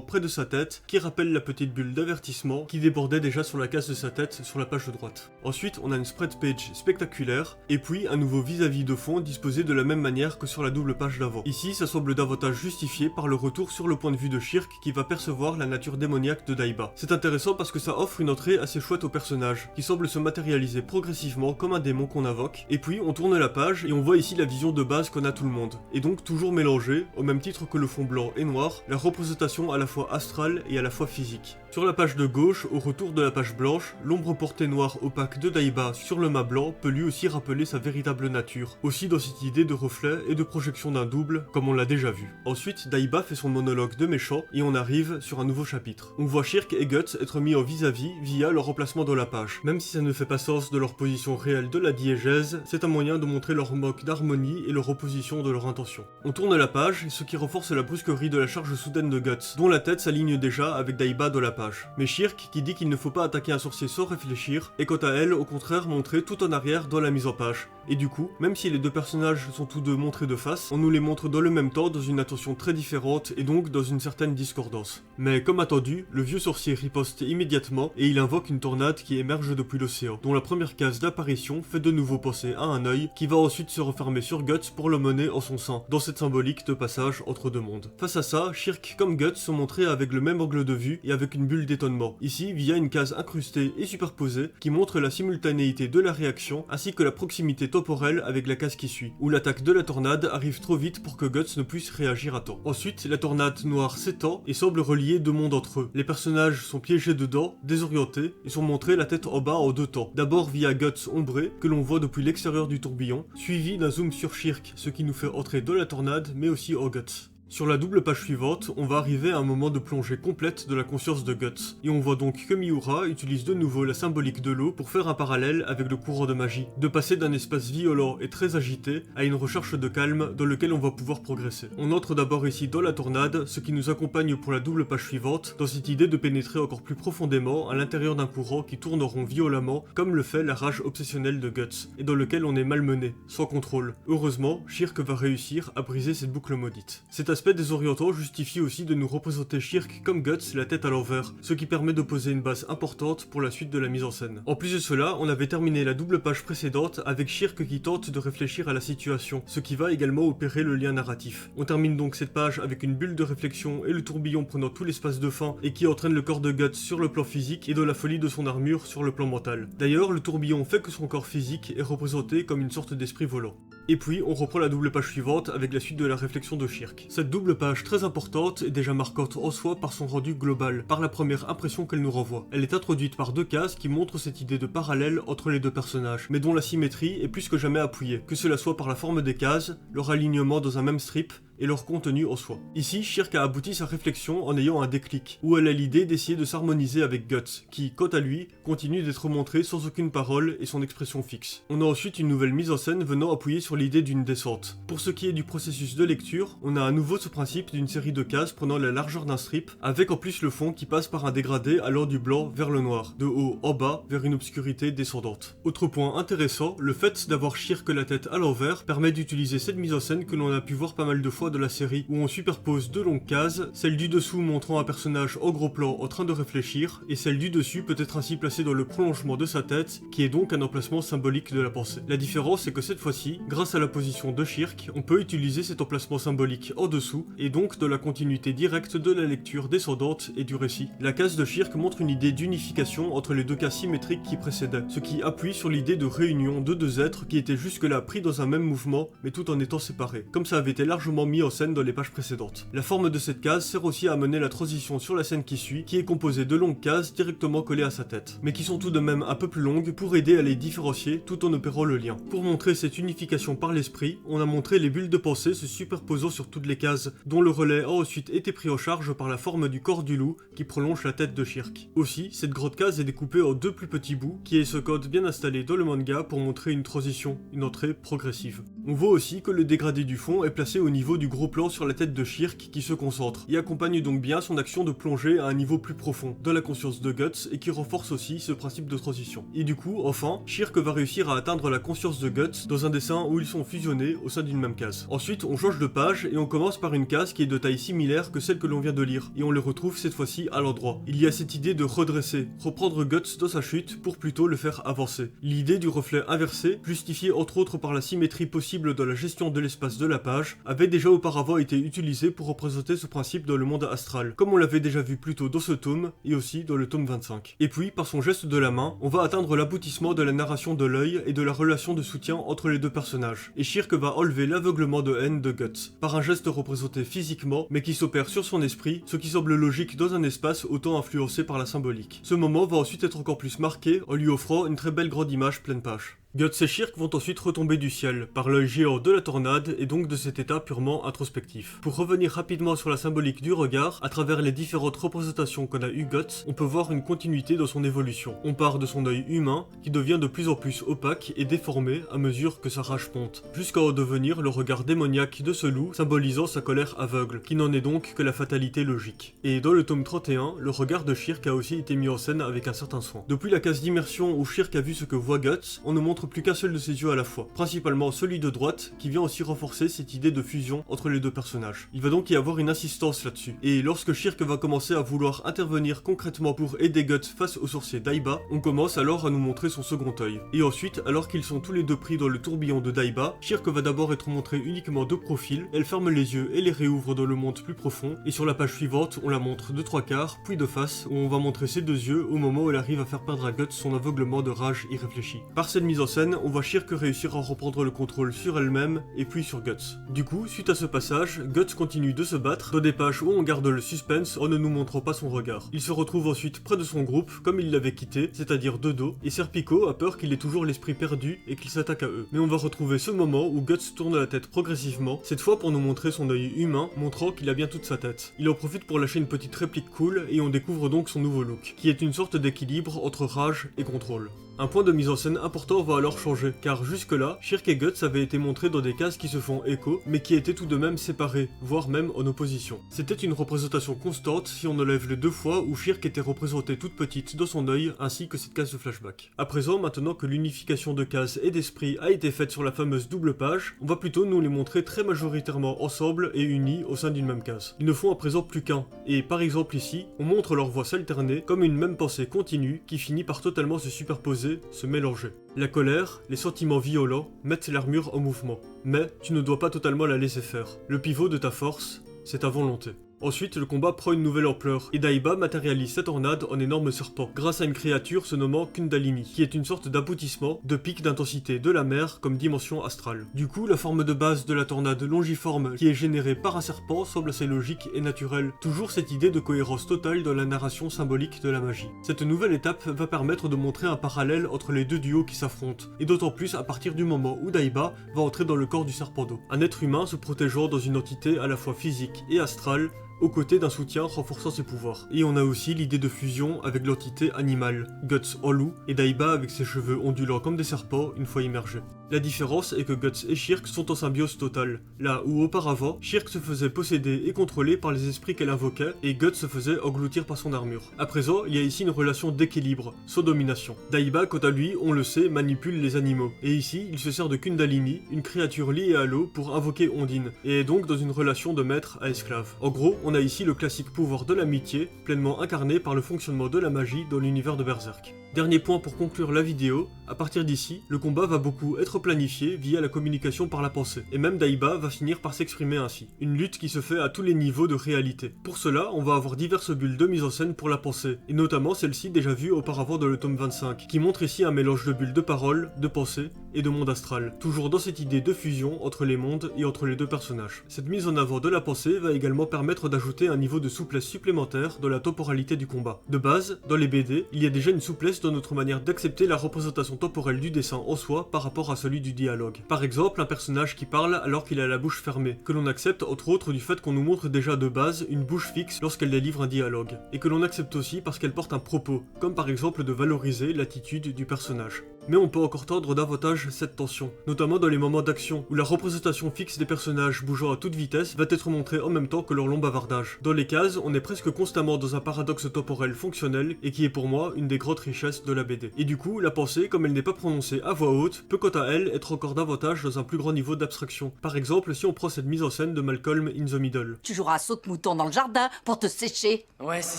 près de sa tête, qui rappelle la petite bulle d'avertissement qui débordait déjà sur la case de sa tête sur la page de droite. Ensuite, on a une spread page spectaculaire, et puis un nouveau vis-à-vis de fond disposé de la même manière que sur la double page d'avant. Ici, ça semble davantage justifié par le retour sur le point de vue de Shirk qui va percevoir la nature démoniaque de Daiba. C'est intéressant parce que ça offre une entrée assez chouette au personnage, qui semble se matérialiser progressivement comme un démon qu'on invoque, et puis on tourne la page et on voit ici la vision de base qu'on a tout le monde, et donc toujours mélangé, au même titre que le fond blanc et noir, la représentation à la fois astrale et à la fois physique. Sur la page de gauche, au retour de la page blanche, l'ombre portée noire opaque de Daiba sur le mât blanc peut lui aussi rappeler sa véritable nature, aussi dans cette idée de reflet et de projection d'un double, comme on l'a déjà vu. Ensuite, Daiba fait son monologue de méchant et on arrive sur un nouveau chapitre. On voit Shirk et Guts être mis en vis-à-vis via leur remplacement dans la page. Même si ça ne fait pas sens de leur position réelle de la diégèse, c'est un moyen de montrer leur manque d'harmonie et leur opposition de leur intention. On tourne la page, ce qui renforce la brusquerie de la charge soudaine de Guts, dont la tête s'aligne déjà avec Daiba dans la page. Mais Shirk, qui dit qu'il ne faut pas attaquer un sorcier sans réfléchir, est quant à elle au contraire montrée tout en arrière dans la mise en page. et du coup, même si les deux personnages sont tous deux montrés de face, on nous les montre dans le même temps dans une attention très différente et donc dans une certaine discordance. Mais comme attendu, le vieux sorcier riposte immédiatement et il invoque une tornade qui émerge depuis l'océan, dont la première case d'apparition fait de nouveau penser à un œil qui va ensuite se refermer sur Guts pour le mener en son sein, dans cette symbolique de passage entre deux mondes. Face à ça, Shirk comme Guts sont montrés avec le même angle de vue et avec une bulle d'étonnement, ici via une case incrustée et superposée qui montre la simultanéité de la réaction ainsi que la proximité temporelle avec la case qui suit, où l'attaque de la tornade arrive trop vite pour que Guts ne puisse réagir à temps. Ensuite, la tornade noire s'étend et semble relier deux mondes entre eux. Les personnages sont piégés dedans, désorientés, et sont montrés la tête en bas en deux temps. D'abord via Guts ombré, que l'on voit depuis l'extérieur du tourbillon, suivi d'un zoom sur Shirk, ce qui nous fait entrer dans la tornade, mais aussi en Guts. Sur la double page suivante, on va arriver à un moment de plongée complète de la conscience de Guts, et on voit donc que Miura utilise de nouveau la symbolique de l'eau pour faire un parallèle avec le courant de magie, de passer d'un espace violent et très agité à une recherche de calme dans lequel on va pouvoir progresser. On entre d'abord ici dans la tornade, ce qui nous accompagne pour la double page suivante, dans cette idée de pénétrer encore plus profondément à l'intérieur d'un courant qui tourne rond violemment, comme le fait la rage obsessionnelle de Guts, et dans lequel on est malmené, sans contrôle. Heureusement, Shirk va réussir à briser cette boucle maudite. Cet aspect désorientant justifie aussi de nous représenter Shirk comme Guts la tête à l'envers, ce qui permet de poser une base importante pour la suite de la mise en scène. En plus de cela, on avait terminé la double page précédente avec Shirk qui tente de réfléchir à la situation, ce qui va également opérer le lien narratif. On termine donc cette page avec une bulle de réflexion et le tourbillon prenant tout l'espace de fin et qui entraîne le corps de Guts sur le plan physique et dans la folie de son armure sur le plan mental. D'ailleurs, le tourbillon fait que son corps physique est représenté comme une sorte d'esprit volant. Et puis, on reprend la double page suivante avec la suite de la réflexion de Shirk. Cette double page très importante est déjà marquante en soi par son rendu global, par la première impression qu'elle nous renvoie. Elle est introduite par deux cases qui montrent cette idée de parallèle entre les deux personnages, mais dont la symétrie est plus que jamais appuyée, que cela soit par la forme des cases, leur alignement dans un même strip, et leur contenu en soi. Ici, Shirk a abouti sa réflexion en ayant un déclic, où elle a l'idée d'essayer de s'harmoniser avec Guts, qui, quant à lui, continue d'être montré sans aucune parole et son expression fixe. On a ensuite une nouvelle mise en scène venant appuyer sur l'idée d'une descente. Pour ce qui est du processus de lecture, on a à nouveau ce principe d'une série de cases prenant la largeur d'un strip, avec en plus le fond qui passe par un dégradé allant du blanc vers le noir, de haut en bas vers une obscurité descendante. Autre point intéressant, le fait d'avoir Shirk la tête à l'envers permet d'utiliser cette mise en scène que l'on a pu voir pas mal de fois de la série, où on superpose deux longues cases, celle du dessous montrant un personnage en gros plan en train de réfléchir, et celle du dessus peut être ainsi placée dans le prolongement de sa tête, qui est donc un emplacement symbolique de la pensée. La différence est que cette fois-ci, grâce à la position de Shirk, on peut utiliser cet emplacement symbolique en dessous, et donc de la continuité directe de la lecture descendante et du récit. La case de Shirk montre une idée d'unification entre les deux cases symétriques qui précédaient, ce qui appuie sur l'idée de réunion de deux êtres qui étaient jusque-là pris dans un même mouvement, mais tout en étant séparés, comme ça avait été largement mis en scène dans les pages précédentes. La forme de cette case sert aussi à amener la transition sur la scène qui suit, qui est composée de longues cases directement collées à sa tête, mais qui sont tout de même un peu plus longues pour aider à les différencier tout en opérant le lien. Pour montrer cette unification par l'esprit, on a montré les bulles de pensée se superposant sur toutes les cases, dont le relais a ensuite été pris en charge par la forme du corps du loup qui prolonge la tête de Shirk. Aussi, cette grosse case est découpée en deux plus petits bouts, qui est ce code bien installé dans le manga pour montrer une transition, une entrée progressive. On voit aussi que le dégradé du fond est placé au niveau du gros plan sur la tête de Shirk qui se concentre, et accompagne donc bien son action de plonger à un niveau plus profond, dans la conscience de Guts, et qui renforce aussi ce principe de transition. Et du coup, enfin, Shirk va réussir à atteindre la conscience de Guts dans un dessin où ils sont fusionnés au sein d'une même case. Ensuite, on change de page, et on commence par une case qui est de taille similaire que celle que l'on vient de lire, et on le retrouve cette fois-ci à l'endroit. Il y a cette idée de redresser, reprendre Guts dans sa chute pour plutôt le faire avancer. L'idée du reflet inversé, justifiée entre autres par la symétrie possible dans la gestion de l'espace de la page, avait déjà auparavant été utilisée pour représenter ce principe dans le monde astral, comme on l'avait déjà vu plus tôt dans ce tome, et aussi dans le tome 25. Et puis, par son geste de la main, on va atteindre l'aboutissement de la narration de l'œil et de la relation de soutien entre les deux personnages, et Shirk va enlever l'aveuglement de haine de Guts, par un geste représenté physiquement, mais qui s'opère sur son esprit, ce qui semble logique dans un espace autant influencé par la symbolique. Ce moment va ensuite être encore plus marqué, en lui offrant une très belle grande image pleine page. Guts et Shirk vont ensuite retomber du ciel, par l'œil géant de la tornade et donc de cet état purement introspectif. Pour revenir rapidement sur la symbolique du regard, à travers les différentes représentations qu'on a eu Guts, on peut voir une continuité dans son évolution. On part de son œil humain, qui devient de plus en plus opaque et déformé à mesure que sa rage monte, jusqu'à en devenir le regard démoniaque de ce loup, symbolisant sa colère aveugle, qui n'en est donc que la fatalité logique. Et dans le tome 31, le regard de Shirk a aussi été mis en scène avec un certain soin. Depuis la case d'immersion où Shirk a vu ce que voit Guts, on nous montre montre plus qu'un seul de ses yeux à la fois, principalement celui de droite, qui vient aussi renforcer cette idée de fusion entre les deux personnages. Il va donc y avoir une insistance là-dessus, et lorsque Shirk va commencer à vouloir intervenir concrètement pour aider Guts face au sorcier Daiba, on commence alors à nous montrer son second œil. Et ensuite, alors qu'ils sont tous les deux pris dans le tourbillon de Daiba, Shirk va d'abord être montré uniquement de profil, elle ferme les yeux et les réouvre dans le monde plus profond, et sur la page suivante, on la montre de 3/4, puis de face, où on va montrer ses deux yeux au moment où elle arrive à faire perdre à Guts son aveuglement de rage irréfléchi. Par cette mise en scène, on voit Shirk réussir à reprendre le contrôle sur elle-même, et puis sur Guts. Du coup, suite à ce passage, Guts continue de se battre, dans des pages où on garde le suspense en ne nous montrant pas son regard. Il se retrouve ensuite près de son groupe, comme il l'avait quitté, c'est-à-dire de dos, et Serpico a peur qu'il ait toujours l'esprit perdu et qu'il s'attaque à eux. Mais on va retrouver ce moment où Guts tourne la tête progressivement, cette fois pour nous montrer son œil humain, montrant qu'il a bien toute sa tête. Il en profite pour lâcher une petite réplique cool, et on découvre donc son nouveau look, qui est une sorte d'équilibre entre rage et contrôle. Un point de mise en scène important va alors changer, car jusque-là, Shirk et Guts avaient été montrés dans des cases qui se font écho, mais qui étaient tout de même séparées, voire même en opposition. C'était une représentation constante si on enlève les deux fois où Shirk était représentée toute petite dans son œil, ainsi que cette case de flashback. À présent, maintenant que l'unification de cases et d'esprit a été faite sur la fameuse double page, on va plutôt nous les montrer très majoritairement ensemble et unis au sein d'une même case. Ils ne font à présent plus qu'un, et par exemple ici, on montre leurs voix s'alterner comme une même pensée continue qui finit par totalement se superposer, se mélanger. La colère, les sentiments violents mettent l'armure en mouvement, mais tu ne dois pas totalement la laisser faire. Le pivot de ta force, c'est ta volonté. Ensuite, le combat prend une nouvelle ampleur, et Daiba matérialise sa tornade en énorme serpent, grâce à une créature se nommant Kundalini, qui est une sorte d'aboutissement de pic d'intensité de la mer comme dimension astrale. Du coup, la forme de base de la tornade longiforme qui est générée par un serpent semble assez logique et naturelle. Toujours cette idée de cohérence totale dans la narration symbolique de la magie. Cette nouvelle étape va permettre de montrer un parallèle entre les deux duos qui s'affrontent, et d'autant plus à partir du moment où Daiba va entrer dans le corps du serpent d'eau. Un être humain se protégeant dans une entité à la fois physique et astrale, aux côtés d'un soutien renforçant ses pouvoirs. Et on a aussi l'idée de fusion avec l'entité animale, Guts en loup, et Daiba avec ses cheveux ondulants comme des serpents une fois immergés. La différence est que Guts et Shirk sont en symbiose totale, là où auparavant, Shirk se faisait posséder et contrôler par les esprits qu'elle invoquait, et Guts se faisait engloutir par son armure. À présent, il y a ici une relation d'équilibre, sans domination. Daiba, quant à lui, on le sait, manipule les animaux, et ici, il se sert de Kundalini, une créature liée à l'eau, pour invoquer Ondine, et est donc dans une relation de maître à esclave. En gros, on a ici le classique pouvoir de l'amitié, pleinement incarné par le fonctionnement de la magie dans l'univers de Berserk. Dernier point pour conclure la vidéo, à partir d'ici, le combat va beaucoup être planifié via la communication par la pensée, et même Daiba va finir par s'exprimer ainsi. Une lutte qui se fait à tous les niveaux de réalité. Pour cela, on va avoir diverses bulles de mise en scène pour la pensée, et notamment celle-ci déjà vue auparavant dans le tome 25, qui montre ici un mélange de bulles de parole, de pensée et de monde astral, toujours dans cette idée de fusion entre les mondes et entre les deux personnages. Cette mise en avant de la pensée va également permettre d'ajouter un niveau de souplesse supplémentaire dans la temporalité du combat. De base, dans les BD, il y a déjà une souplesse dans notre manière d'accepter la représentation temporelle du dessin en soi par rapport à celui du dialogue. Par exemple, un personnage qui parle alors qu'il a la bouche fermée, que l'on accepte entre autres du fait qu'on nous montre déjà de base une bouche fixe lorsqu'elle délivre un dialogue, et que l'on accepte aussi parce qu'elle porte un propos, comme par exemple de valoriser l'attitude du personnage. Mais on peut encore tendre davantage cette tension, notamment dans les moments d'action, où la représentation fixe des personnages bougeant à toute vitesse va être montrée en même temps que leur long bavardage. Dans les cases, on est presque constamment dans un paradoxe temporel fonctionnel, et qui est pour moi une des grandes richesses de la BD. Et du coup, la pensée, comme elle n'est pas prononcée à voix haute, peut quant à elle être encore davantage dans un plus grand niveau d'abstraction. Par exemple, si on prend cette mise en scène de Malcolm in the Middle. Tu joueras à saute-mouton dans le jardin pour te sécher. Ouais, c'est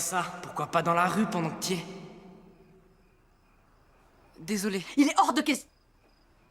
ça. Pourquoi pas dans la rue pendant que t'y es? Désolé. Il est hors de question.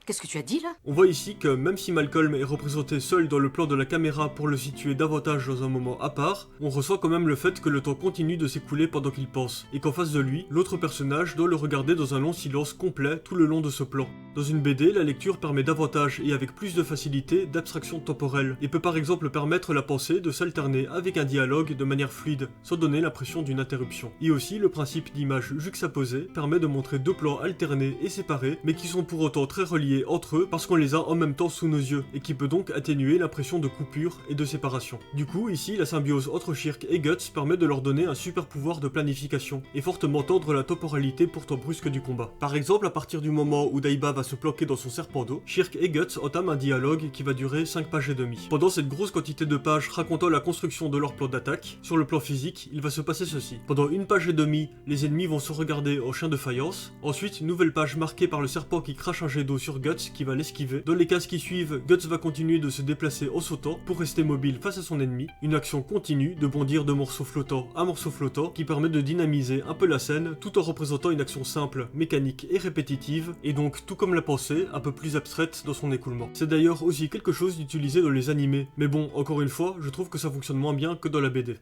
Qu'est-ce que tu as dit là? On voit ici que même si Malcolm est représenté seul dans le plan de la caméra pour le situer davantage dans un moment à part, on ressent quand même le fait que le temps continue de s'écouler pendant qu'il pense, et qu'en face de lui, l'autre personnage doit le regarder dans un long silence complet tout le long de ce plan. Dans une BD, la lecture permet davantage et avec plus de facilité d'abstraction temporelle, et peut par exemple permettre la pensée de s'alterner avec un dialogue de manière fluide, sans donner l'impression d'une interruption. Et aussi, le principe d'image juxtaposée permet de montrer deux plans alternés et séparés, mais qui sont pour autant très reliés reliés entre eux parce qu'on les a en même temps sous nos yeux, et qui peut donc atténuer l'impression de coupure et de séparation. Du coup, ici, la symbiose entre Shirk et Guts permet de leur donner un super pouvoir de planification, et fortement tordre la temporalité pourtant brusque du combat. Par exemple, à partir du moment où Daiba va se planquer dans son serpent d'eau, Shirk et Guts entament un dialogue qui va durer 5 pages et demie. Pendant cette grosse quantité de pages racontant la construction de leur plan d'attaque, sur le plan physique, il va se passer ceci. Pendant 1 page et demie, les ennemis vont se regarder en chien de faïence. Ensuite, une nouvelle page marquée par le serpent qui crache un jet d'eau sur Guts qui va l'esquiver. Dans les cases qui suivent, Guts va continuer de se déplacer en sautant pour rester mobile face à son ennemi. Une action continue de bondir de morceau flottant à morceau flottant qui permet de dynamiser un peu la scène tout en représentant une action simple, mécanique et répétitive, et donc tout comme la pensée, un peu plus abstraite dans son écoulement. C'est d'ailleurs aussi quelque chose d'utilisé dans les animés, mais bon, encore une fois, je trouve que ça fonctionne moins bien que dans la BD.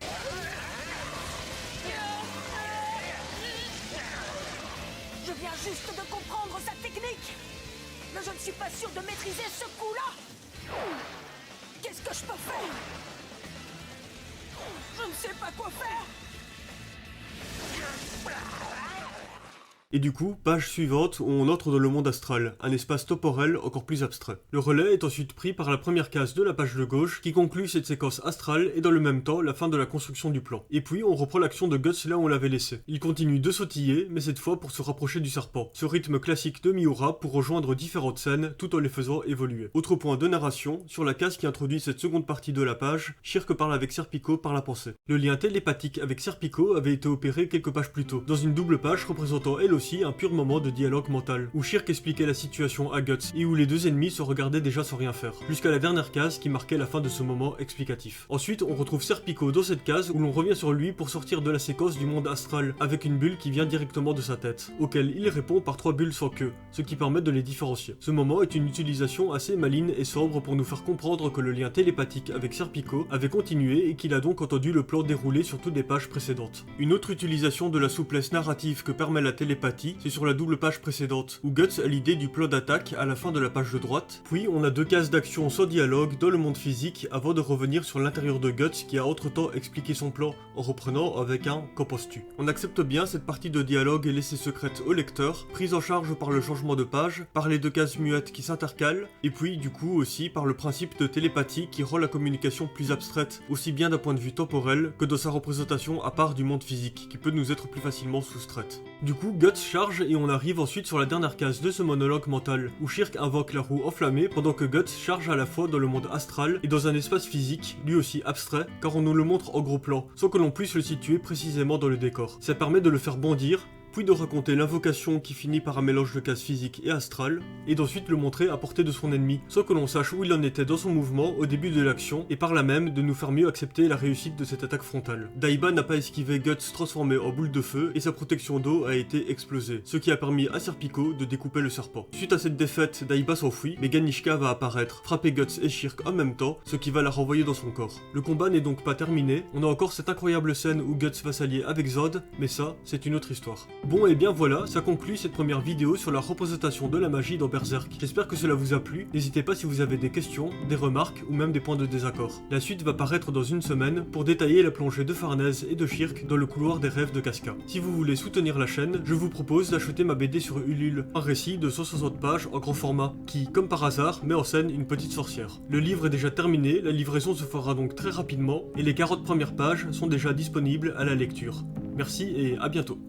Je viens juste de comprendre sa technique, mais je ne suis pas sûr de maîtriser ce coup-là. Qu'est-ce que je peux faire? Je ne sais pas quoi faire. Et du coup, page suivante où on entre dans le monde astral, un espace temporel encore plus abstrait. Le relais est ensuite pris par la première case de la page de gauche qui conclut cette séquence astrale et dans le même temps la fin de la construction du plan. Et puis on reprend l'action de Guts là où on l'avait laissé. Il continue de sautiller, mais cette fois pour se rapprocher du serpent. Ce rythme classique de Miura pour rejoindre différentes scènes tout en les faisant évoluer. Autre point de narration, sur la case qui introduit cette seconde partie de la page, Shirk parle avec Serpico par la pensée. Le lien télépathique avec Serpico avait été opéré quelques pages plus tôt, dans une double page représentant elle aussi un pur moment de dialogue mental, où Shirk expliquait la situation à Guts et où les deux ennemis se regardaient déjà sans rien faire, jusqu'à la dernière case qui marquait la fin de ce moment explicatif. Ensuite, on retrouve Serpico dans cette case où l'on revient sur lui pour sortir de la séquence du monde astral, avec une bulle qui vient directement de sa tête, auquel il répond par 3 bulles sans queue, ce qui permet de les différencier. Ce moment est une utilisation assez maligne et sobre pour nous faire comprendre que le lien télépathique avec Serpico avait continué et qu'il a donc entendu le plan dérouler sur toutes les pages précédentes. Une autre utilisation de la souplesse narrative que permet la télépathie, c'est sur la double page précédente, où Guts a l'idée du plan d'attaque à la fin de la page de droite, puis on a 2 cases d'action sans dialogue dans le monde physique avant de revenir sur l'intérieur de Guts qui a entre-temps expliqué son plan en reprenant avec un « qu'en penses-tu ». On accepte bien cette partie de dialogue et laissée secrète au lecteur, prise en charge par le changement de page, par les 2 cases muettes qui s'intercalent, et puis du coup aussi par le principe de télépathie qui rend la communication plus abstraite, aussi bien d'un point de vue temporel que dans sa représentation à part du monde physique, qui peut nous être plus facilement soustraite. Du coup, Guts charge et on arrive ensuite sur la dernière case de ce monologue mental, où Shirk invoque la roue enflammée pendant que Guts charge à la fois dans le monde astral et dans un espace physique, lui aussi abstrait, car on nous le montre en gros plan, sans que l'on puisse le situer précisément dans le décor. Ça permet de le faire bondir, puis de raconter l'invocation qui finit par un mélange de cases physiques et astrales, et d'ensuite le montrer à portée de son ennemi, sans que l'on sache où il en était dans son mouvement au début de l'action, et par là même de nous faire mieux accepter la réussite de cette attaque frontale. Daiba n'a pas esquivé Guts transformé en boule de feu, et sa protection d'eau a été explosée, ce qui a permis à Serpico de découper le serpent. Suite à cette défaite, Daiba s'enfuit, mais Ganishka va apparaître, frapper Guts et Shirk en même temps, ce qui va la renvoyer dans son corps. Le combat n'est donc pas terminé, on a encore cette incroyable scène où Guts va s'allier avec Zod, mais ça, c'est une autre histoire. Bon et bien voilà, ça conclut cette première vidéo sur la représentation de la magie dans Berserk. J'espère que cela vous a plu, n'hésitez pas si vous avez des questions, des remarques ou même des points de désaccord. La suite va paraître dans une semaine pour détailler la plongée de Farnèse et de Shirk dans le couloir des rêves de Casca. Si vous voulez soutenir la chaîne, je vous propose d'acheter ma BD sur Ulule, un récit de 160 pages en grand format, qui, comme par hasard, met en scène une petite sorcière. Le livre est déjà terminé, la livraison se fera donc très rapidement, et les 40 premières pages sont déjà disponibles à la lecture. Merci et à bientôt.